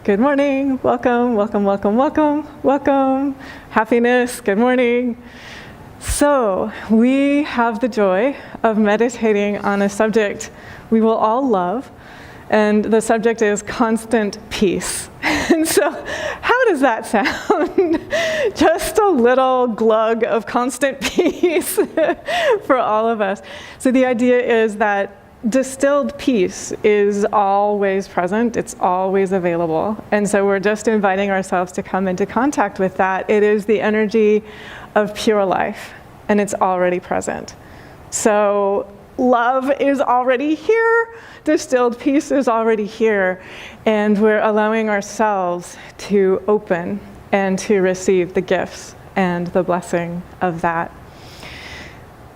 Good morning. Welcome, welcome, welcome, welcome, welcome. Happiness. Good morning. So, we have the joy of meditating on a subject we will all love, and the subject is constant peace. And so, how does that sound? Just a little glug of constant peace for all of us. So the idea is that distilled peace is always present, it's always available. And so we're just inviting ourselves to come into contact with that. It is the energy of pure life, and it's already present. So love is already here, distilled peace is already here, and we're allowing ourselves to open and to receive the gifts and the blessing of that.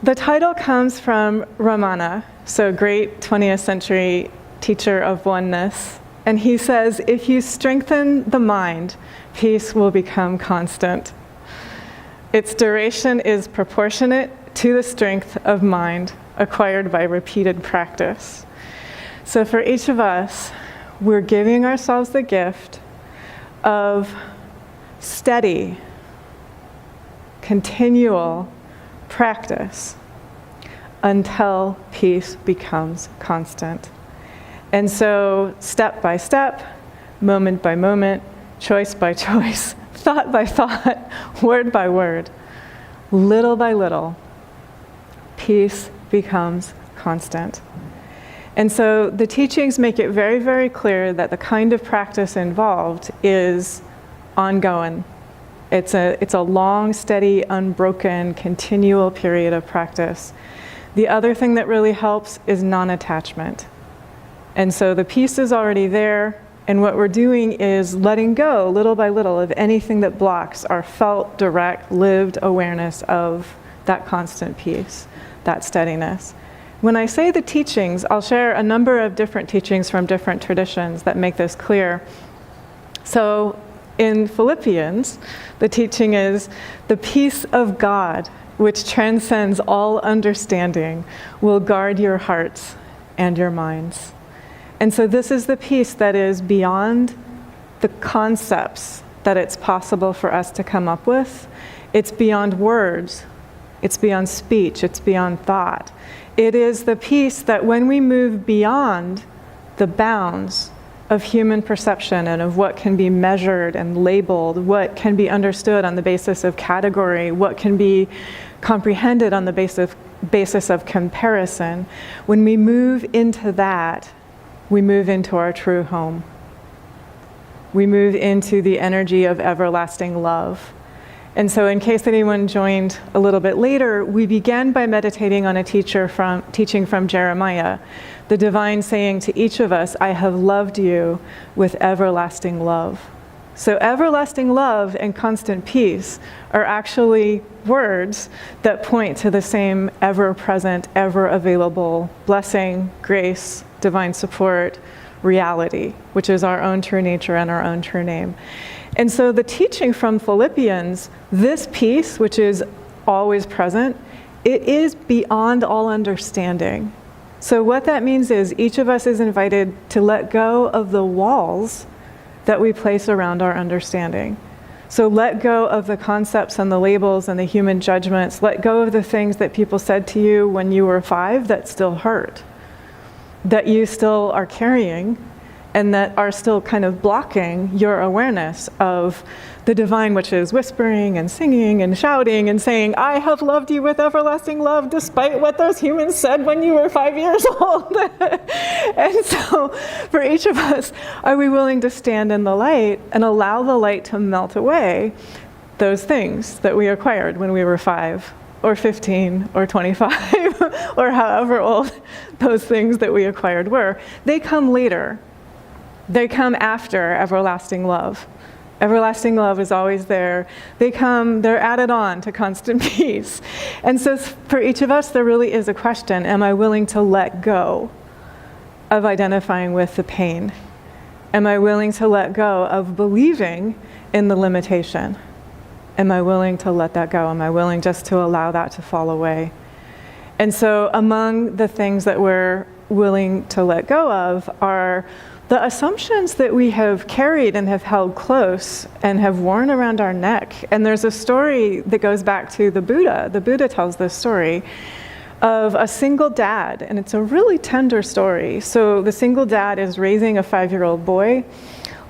The title comes from Ramana, so great 20th century teacher of oneness, and he says, if you strengthen the mind, peace will become constant. Its duration is proportionate to the strength of mind acquired by repeated practice. So for each of us, we're giving ourselves the gift of steady, continual practice until peace becomes constant. And so step by step, moment by moment, choice by choice, thought by thought, word by word, little by little, peace becomes constant. And so the teachings make it very, very clear that the kind of practice involved is ongoing. It's a long, steady, unbroken, continual period of practice. The other thing that really helps is non-attachment. And so the peace is already there, and what we're doing is letting go, little by little, of anything that blocks our felt, direct, lived awareness of that constant peace, that steadiness. When I say the teachings, I'll share a number of different teachings from different traditions that make this clear. So in Philippians, the teaching is, the peace of God, which transcends all understanding, will guard your hearts and your minds. And so this is the peace that is beyond the concepts that it's possible for us to come up with. It's beyond words, it's beyond speech, it's beyond thought. It is the peace that when we move beyond the bounds of human perception and of what can be measured and labeled, what can be understood on the basis of category, what can be comprehended on the basis of comparison, when we move into that, we move into our true home. We move into the energy of everlasting love. And so in case anyone joined a little bit later, we began by meditating on a teaching from Jeremiah, the divine saying to each of us, I have loved you with everlasting love. So everlasting love and constant peace are actually words that point to the same ever-present, ever-available blessing, grace, divine support, reality, which is our own true nature and our own true name. And so the teaching from Philippians, this peace, which is always present, it is beyond all understanding. So what that means is each of us is invited to let go of the walls that we place around our understanding. So let go of the concepts and the labels and the human judgments. Let go of the things that people said to you when you were 5 that still hurt, that you still are carrying, and that are still kind of blocking your awareness of the divine, which is whispering and singing and shouting and saying, I have loved you with everlasting love, despite what those humans said when you were 5 years old. And so for each of us, are we willing to stand in the light and allow the light to melt away those things that we acquired when we were 5 or 15 or 25 or however old those things that we acquired were? They come later. They come after everlasting love. Everlasting love is always there. They're added on to constant peace. And so for each of us, there really is a question, am I willing to let go of identifying with the pain? Am I willing to let go of believing in the limitation? Am I willing to let that go? Am I willing just to allow that to fall away? And so among the things that we're willing to let go of are the assumptions that we have carried and have held close and have worn around our neck. And there's a story that goes back to the Buddha. The Buddha tells this story of a single dad, and it's a really tender story. So the single dad is raising a 5-year-old boy,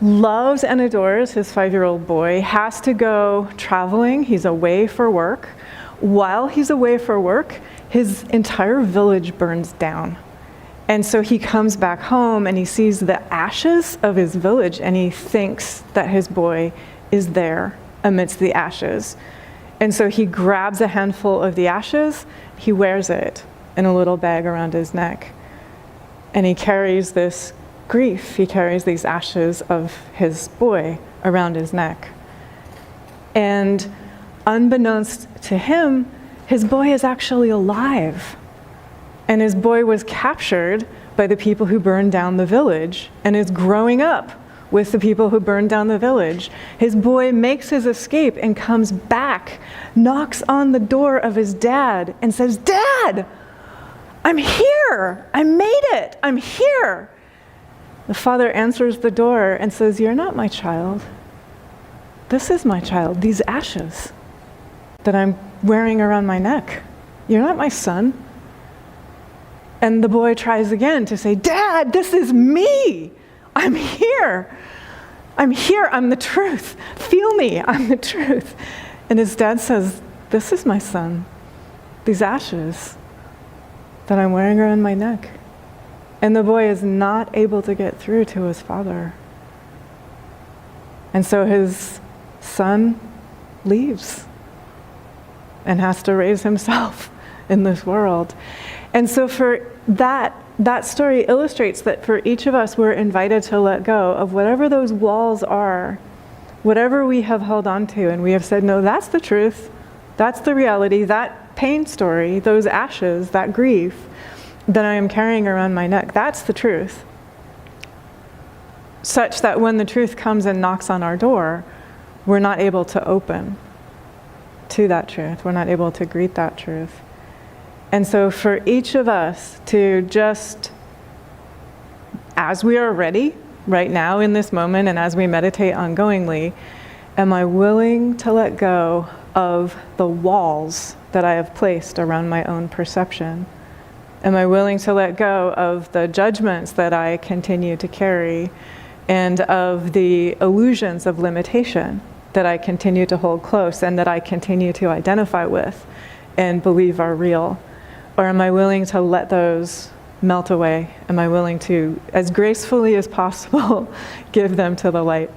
loves and adores his 5-year-old boy, has to go traveling. He's away for work. While he's away for work, his entire village burns down. And so he comes back home and he sees the ashes of his village, and he thinks that his boy is there amidst the ashes. And so he grabs a handful of the ashes, he wears it in a little bag around his neck, and he carries this grief, he carries these ashes of his boy around his neck. And unbeknownst to him, his boy is actually alive. And his boy was captured by the people who burned down the village and is growing up with the people who burned down the village. His boy makes his escape and comes back, knocks on the door of his dad and says, "Dad, I'm here. I made it. I'm here." The father answers the door and says, "You're not my child. This is my child, these ashes that I'm wearing around my neck. You're not my son." And the boy tries again to say, "Dad, this is me. I'm here. I'm here. I'm the truth. Feel me. I'm the truth." And his dad says, "This is my son. These ashes that I'm wearing around my neck." And the boy is not able to get through to his father. And so his son leaves and has to raise himself in this world. And so for that story illustrates that for each of us, we're invited to let go of whatever those walls are, whatever we have held on to, and we have said, no, that's the truth, that's the reality, that pain story, those ashes, that grief that I am carrying around my neck, that's the truth. Such that when the truth comes and knocks on our door, we're not able to open to that truth. We're not able to greet that truth. And so for each of us to just, as we are ready right now in this moment and as we meditate ongoingly, am I willing to let go of the walls that I have placed around my own perception? Am I willing to let go of the judgments that I continue to carry and of the illusions of limitation that I continue to hold close and that I continue to identify with and believe are real? Or am I willing to let those melt away? Am I willing to, as gracefully as possible, give them to the light?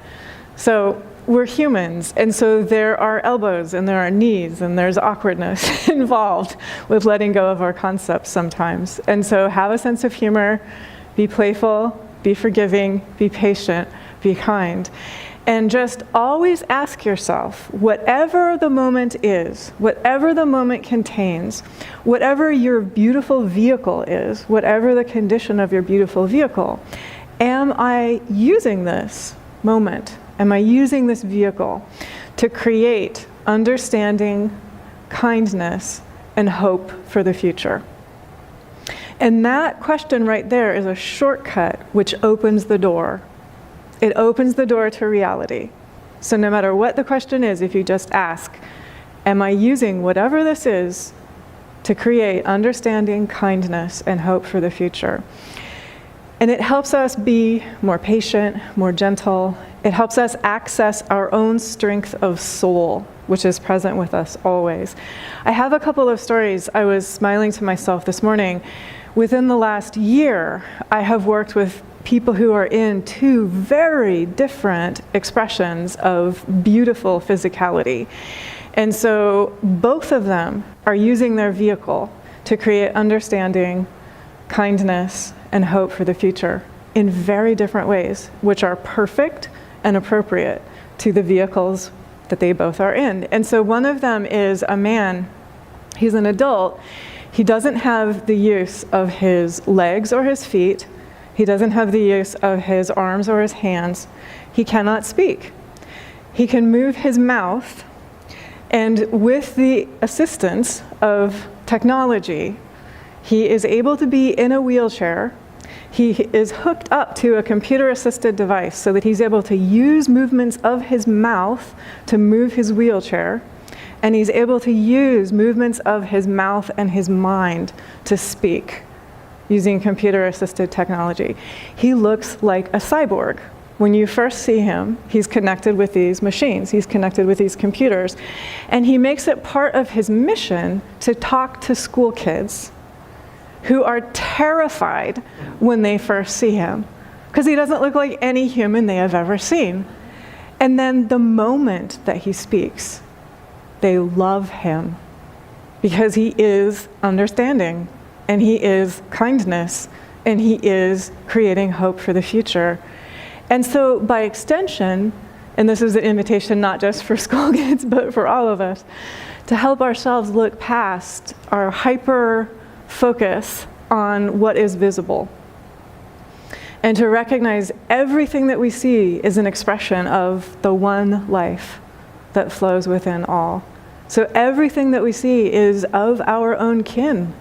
So we're humans, and so there are elbows and there are knees and there's awkwardness involved with letting go of our concepts sometimes. And so have a sense of humor, be playful, be forgiving, be patient, be kind. And just always ask yourself, whatever the moment is, whatever the moment contains, whatever your beautiful vehicle is, whatever the condition of your beautiful vehicle, am I using this moment? Am I using this vehicle to create understanding, kindness, and hope for the future? And that question right there is a shortcut which opens the door. It opens the door to reality. So no matter what the question is, if you just ask, am I using whatever this is to create understanding, kindness, and hope for the future? And it helps us be more patient, more gentle. It helps us access our own strength of soul, which is present with us always. I have a couple of stories. I was smiling to myself this morning. Within the last year, I have worked with people who are in two very different expressions of beautiful physicality. And so both of them are using their vehicle to create understanding, kindness, and hope for the future in very different ways, which are perfect and appropriate to the vehicles that they both are in. And so one of them is a man, he's an adult, he doesn't have the use of his legs or his feet. He doesn't have the use of his arms or his hands. He cannot speak. He can move his mouth, and with the assistance of technology, He is able to be in a wheelchair. He is hooked up to a computer-assisted device so that he's able to use movements of his mouth to move his wheelchair, and he's able to use movements of his mouth and his mind to speak using computer-assisted technology. He looks like a cyborg. When you first see him, he's connected with these machines, he's connected with these computers, and he makes it part of his mission to talk to school kids who are terrified when they first see him, because he doesn't look like any human they have ever seen. And then the moment that he speaks, they love him because he is understanding, and he is kindness, and he is creating hope for the future. And so by extension, and this is an invitation not just for school kids, but for all of us, to help ourselves look past our hyper focus on what is visible, and to recognize everything that we see is an expression of the one life that flows within all. So everything that we see is of our own kin.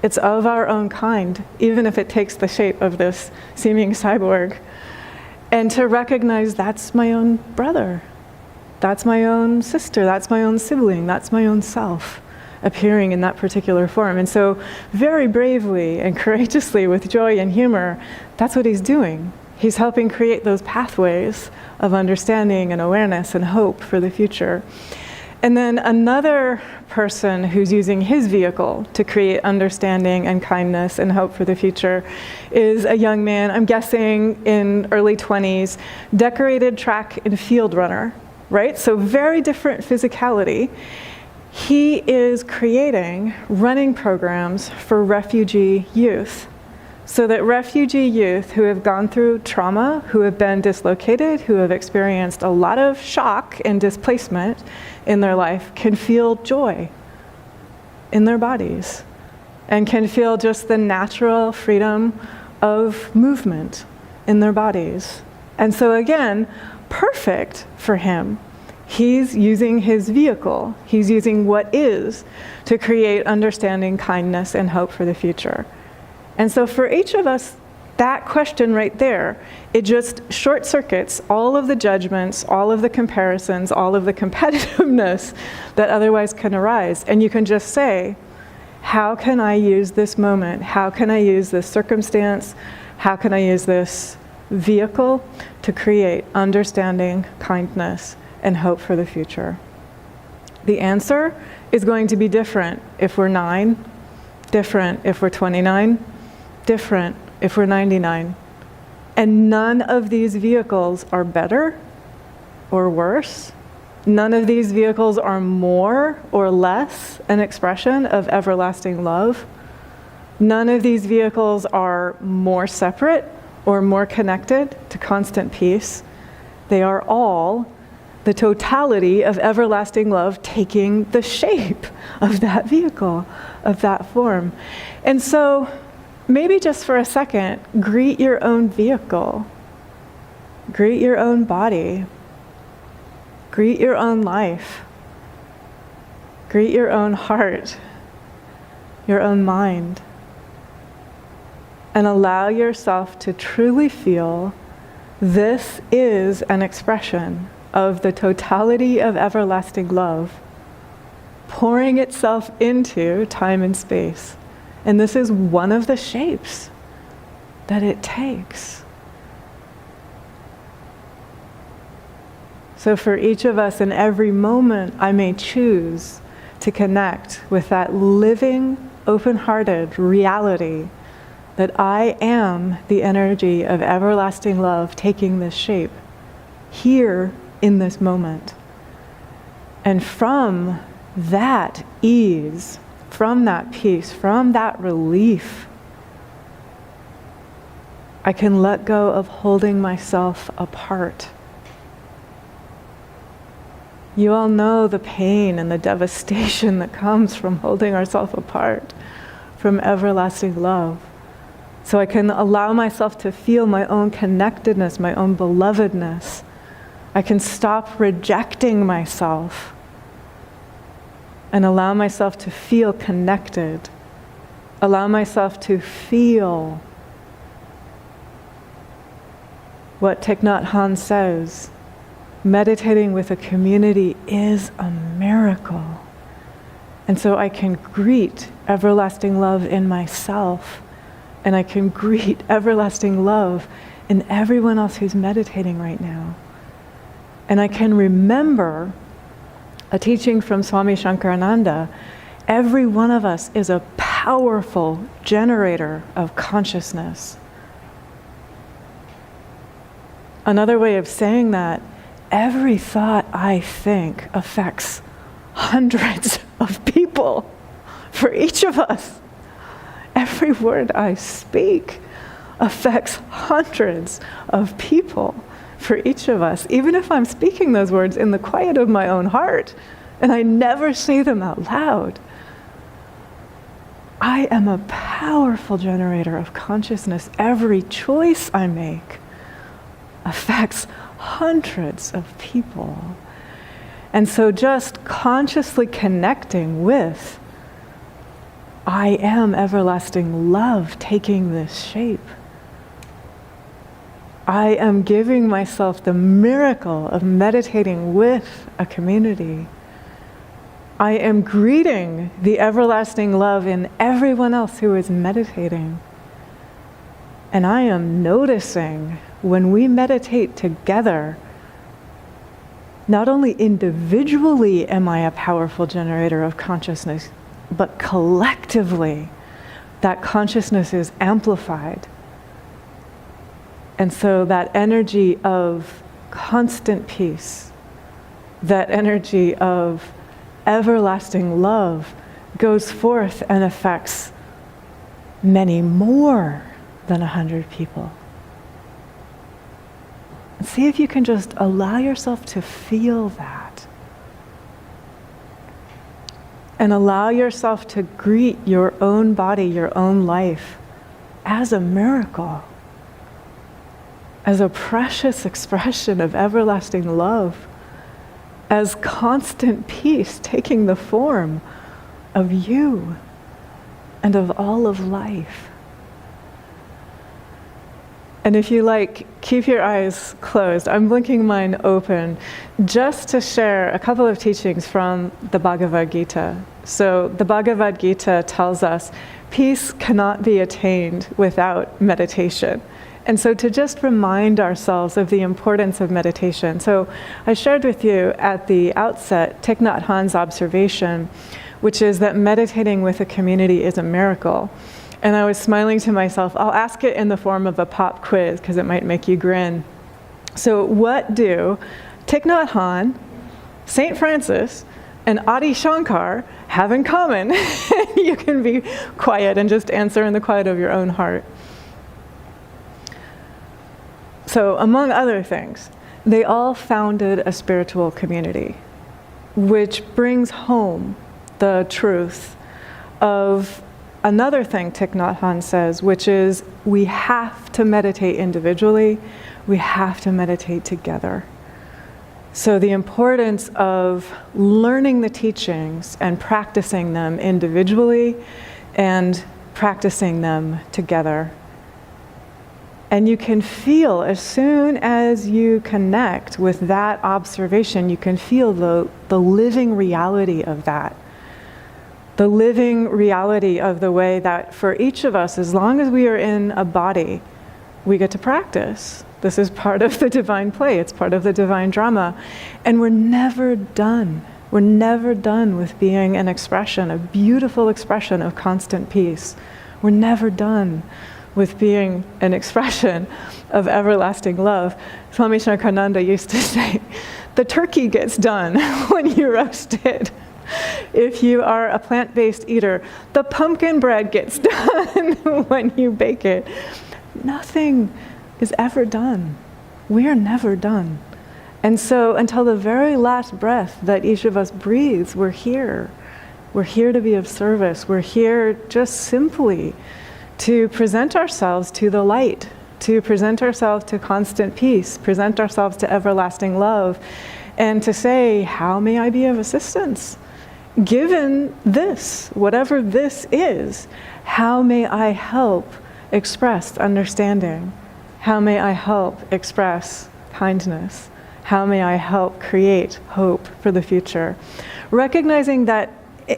It's of our own kind, even if it takes the shape of this seeming cyborg. And to recognize that's my own brother, that's my own sister, that's my own sibling, that's my own self appearing in that particular form. And so very bravely and courageously, with joy and humor, that's what he's doing. He's helping create those pathways of understanding and awareness and hope for the future. And then another person who's using his vehicle to create understanding and kindness and hope for the future is a young man, I'm guessing in early 20s, decorated track and field runner, right? So very different physicality. He is creating running programs for refugee youth, so that refugee youth who have gone through trauma, who have been dislocated, who have experienced a lot of shock and displacement in their life, can feel joy in their bodies and can feel just the natural freedom of movement in their bodies. And so again, perfect for him. He's using his vehicle, he's using what is to create understanding, kindness, and hope for the future. And so for each of us, that question right there, it just short circuits all of the judgments, all of the comparisons, all of the competitiveness that otherwise can arise. And you can just say, how can I use this moment? How can I use this circumstance? How can I use this vehicle to create understanding, kindness, and hope for the future? The answer is going to be different if we're 9, different if we're 29, different if we're 99. And none of these vehicles are better or worse. None of these vehicles are more or less an expression of everlasting love. None of these vehicles are more separate or more connected to constant peace. They are all the totality of everlasting love taking the shape of that vehicle, of that form. And so maybe just for a second, greet your own vehicle. Greet your own body. Greet your own life. Greet your own heart, your own mind. And allow yourself to truly feel this is an expression of the totality of everlasting love pouring itself into time and space. And this is one of the shapes that it takes. So for each of us, in every moment, I may choose to connect with that living, open-hearted reality that I am the energy of everlasting love taking this shape here in this moment. And from that ease, from that peace, from that relief, I can let go of holding myself apart. You all know the pain and the devastation that comes from holding ourselves apart from everlasting love. So I can allow myself to feel my own connectedness, my own belovedness. I can stop rejecting myself and allow myself to feel connected Allow myself to feel what Thich Nhat Hanh says. Meditating with a community is a miracle. And so I can greet everlasting love in myself, and I can greet everlasting love in everyone else who's meditating right now. And I can remember a teaching from Swami Shankarananda. Every one of us is a powerful generator of consciousness. Another way of saying that, every thought I think affects hundreds of people for each of us. Every word I speak affects hundreds of people for each of us, even if I'm speaking those words in the quiet of my own heart, and I never say them out loud. I am a powerful generator of consciousness. Every choice I make affects hundreds of people. And so just consciously connecting with, I am everlasting love taking this shape. I am giving myself the miracle of meditating with a community. I am greeting the everlasting love in everyone else who is meditating. And I am noticing when we meditate together, not only individually am I a powerful generator of consciousness, but collectively, that consciousness is amplified. And so that energy of constant peace, that energy of everlasting love goes forth and affects many more than 100 people. And see if you can just allow yourself to feel that. And allow yourself to greet your own body, your own life, as a miracle, as a precious expression of everlasting love, as constant peace taking the form of you and of all of life. And if you like, keep your eyes closed. I'm blinking mine open just to share a couple of teachings from the Bhagavad Gita. So the Bhagavad Gita tells us peace cannot be attained without meditation. And so to just remind ourselves of the importance of meditation. So I shared with you at the outset Thich Nhat Hanh's observation, which is that meditating with a community is a miracle. And I was smiling to myself, I'll ask it in the form of a pop quiz because it might make you grin. So what do Thich Nhat Hanh, St. Francis, and Adi Shankar have in common? You can be quiet and just answer in the quiet of your own heart. So among other things, they all founded a spiritual community, which brings home the truth of another thing Thich Nhat Hanh says, which is we have to meditate individually, we have to meditate together. So the importance of learning the teachings and practicing them individually and practicing them together. And you can feel, as soon as you connect with that observation, you can feel the living reality of that. The living reality of the way that for each of us, as long as we are in a body, we get to practice. This is part of the divine play. It's part of the divine drama. And we're never done. We're never done with being an expression, a beautiful expression of constant peace. We're never done with being an expression of everlasting love. Swami Shankarananda used to say, the turkey gets done when you roast it. If you are a plant-based eater, the pumpkin bread gets done when you bake it. Nothing is ever done. We are never done. And so until the very last breath that each of us breathes, we're here. We're here to be of service. We're here just simply to present ourselves to the light, to present ourselves to constant peace, present ourselves to everlasting love, and to say, how may I be of assistance? Given this, whatever this is, How may I help express understanding? How may I help express kindness? How may I help create hope for the future? Recognizing that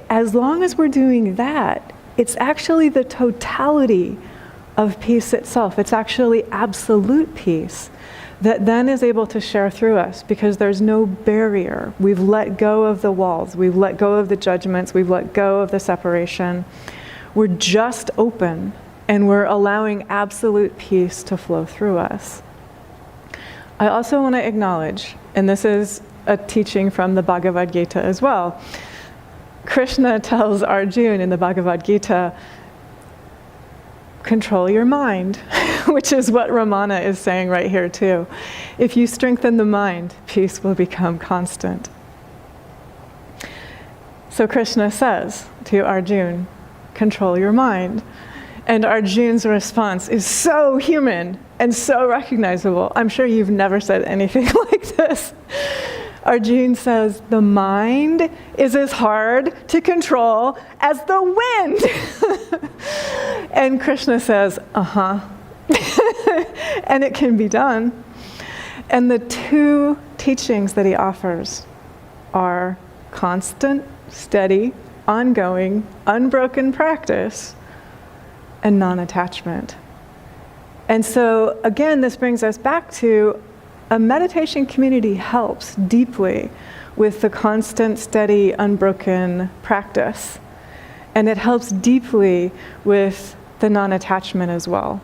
as long as we're doing that, it's actually the totality of peace itself. It's actually absolute peace that then is able to share through us because there's no barrier. We've let go of the walls. We've let go of the judgments. We've let go of the separation. We're just open and we're allowing absolute peace to flow through us. I also want to acknowledge, and this is a teaching from the Bhagavad Gita as well. Krishna tells Arjuna in the Bhagavad Gita, control your mind, which is what Ramana is saying right here too. If you strengthen the mind, peace will become constant. So Krishna says to Arjuna, control your mind. And Arjuna's response is so human and so recognizable. I'm sure you've never said anything like this. Arjuna says, the mind is as hard to control as the wind. And Krishna says, and it can be done. And the two teachings that he offers are constant, steady, ongoing, unbroken practice, and non-attachment. And so, again, this brings us back to a meditation community helps deeply with the constant, steady, unbroken practice. And it helps deeply with the non-attachment as well.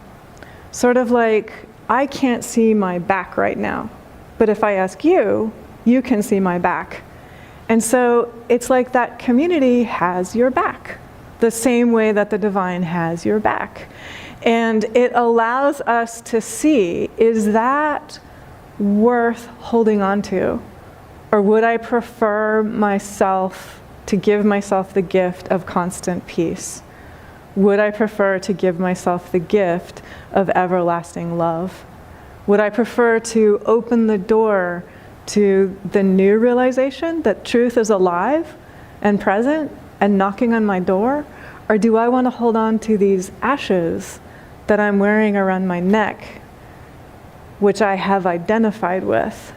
Sort of like, I can't see my back right now, but if I ask you, you can see my back. And so it's like that community has your back, the same way that the divine has your back. And it allows us to see, is that worth holding on to? Or would I prefer myself to give myself the gift of constant peace? Would I prefer to give myself the gift of everlasting love? Would I prefer to open the door to the new realization that truth is alive and present and knocking on my door? Or do I want to hold on to these ashes that I'm wearing around my neck, which I have identified with,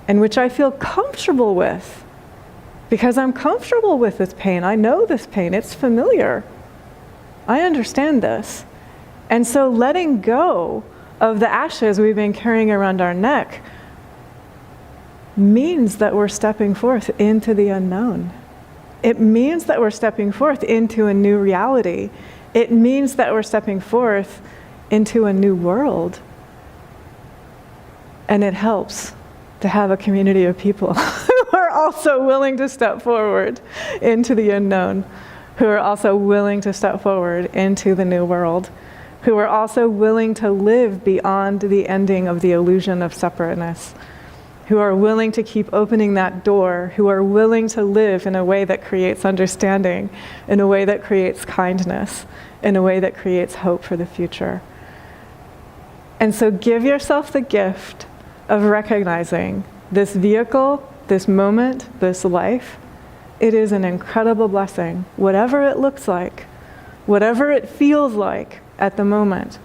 and which I feel comfortable with, because I'm comfortable with this pain. I know this pain. It's familiar. I understand this. And so letting go of the ashes we've been carrying around our neck means that we're stepping forth into the unknown. It means that we're stepping forth into a new reality. It means that we're stepping forth into a new world. And it helps to have a community of people who are also willing to step forward into the unknown, who are also willing to step forward into the new world, who are also willing to live beyond the ending of the illusion of separateness, who are willing to keep opening that door, who are willing to live in a way that creates understanding, in a way that creates kindness, in a way that creates hope for the future. And so give yourself the gift of recognizing this vehicle, this moment, this life. It is an incredible blessing, whatever it looks like, whatever it feels like at the moment.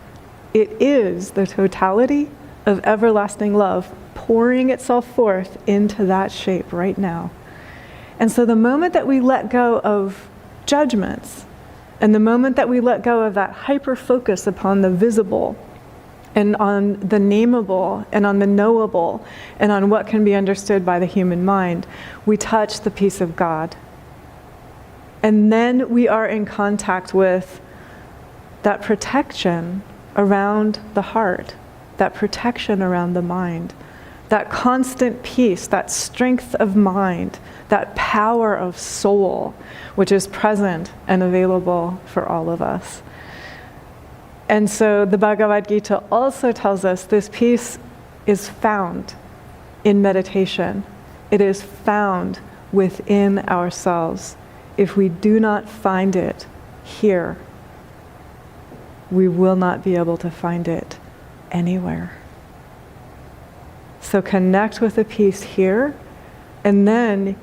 It is the totality of everlasting love pouring itself forth into that shape right now. And so the moment that we let go of judgments, and the moment that we let go of that hyper-focus upon the visible, and on the nameable, and on the knowable, and on what can be understood by the human mind, we touch the peace of God. And then we are in contact with that protection around the heart, that protection around the mind, that constant peace, that strength of mind, that power of soul, which is present and available for all of us. And so the Bhagavad Gita also tells us this peace is found in meditation. It is found within ourselves. If we do not find it here, we will not be able to find it anywhere. So connect with the peace here, and then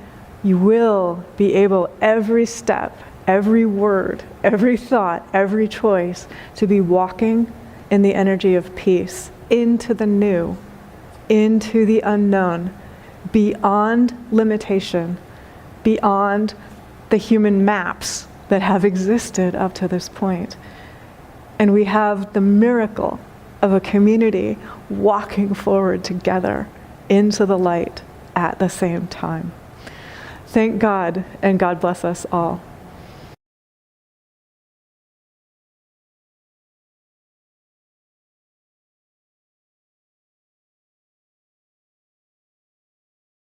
you will be able every step every word, every thought, every choice to be walking in the energy of peace into the new, into the unknown, beyond limitation, beyond the human maps that have existed up to this point. And we have the miracle of a community walking forward together into the light at the same time. Thank God, and God bless us all.